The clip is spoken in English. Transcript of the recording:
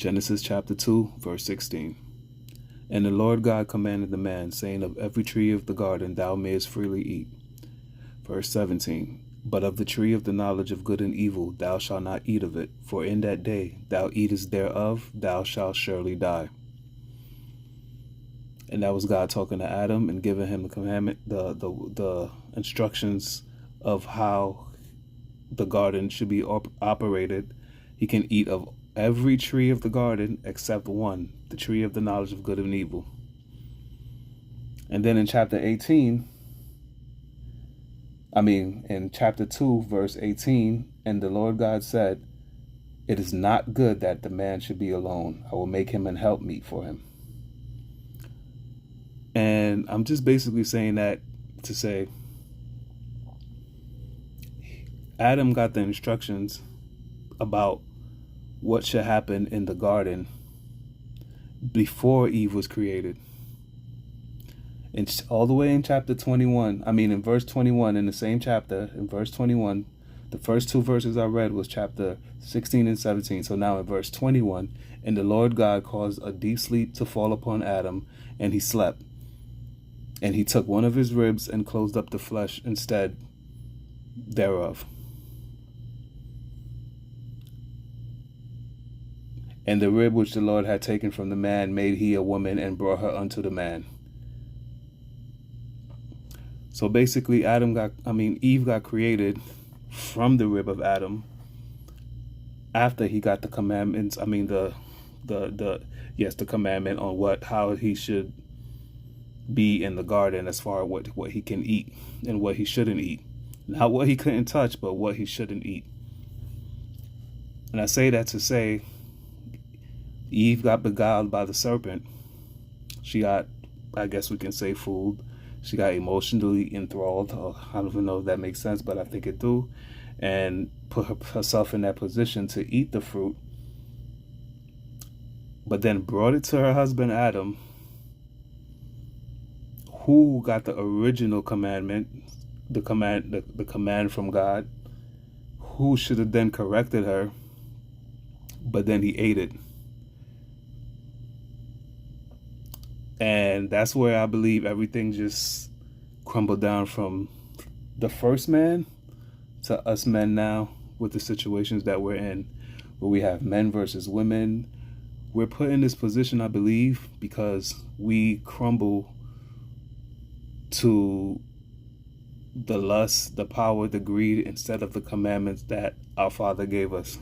Genesis chapter 2, verse 16. And the Lord God commanded the man, saying, of every tree of the garden thou mayest freely eat. Verse 17. But of the tree of the knowledge of good and evil thou shalt not eat of it, for in that day thou eatest thereof, thou shalt surely die. And that was God talking to Adam and giving him the commandment, the instructions of how the garden should be operated. He can eat of every tree of the garden except one, the tree of the knowledge of good and evil. And then in chapter 2, verse 18, and the Lord God said, it is not good that the man should be alone. I will make him an helpmeet for him. And I'm just basically saying that to say Adam got the instructions about what should happen in the garden before Eve was created. And all the way in chapter 21, in verse 21 in the same chapter, in verse 21, the first two verses I read was chapter 16 and 17. So now in verse 21, and the Lord God caused a deep sleep to fall upon Adam, and he slept. And he took one of his ribs and closed up the flesh instead thereof. And the rib which the Lord had taken from the man made he a woman and brought her unto the man. So basically Eve got created from the rib of Adam after he got the commandments, the commandment on how he should be in the garden as far as what he can eat and what he shouldn't eat. Not what he couldn't touch, but what he shouldn't eat. And I say that to say Eve got beguiled by the serpent. She got, I guess we can say, fooled. She got emotionally enthralled. I don't even know if that makes sense, but I think it do. And put herself in that position to eat the fruit. But then brought it to her husband Adam, who got the original commandment, the command from God, who should have then corrected her, but then he ate it. And that's where I believe everything just crumbled down from the first man to us men now with the situations that we're in, where we have men versus women. We're put in this position, I believe, because we crumble to the lust, the power, the greed, instead of the commandments that our Father gave us.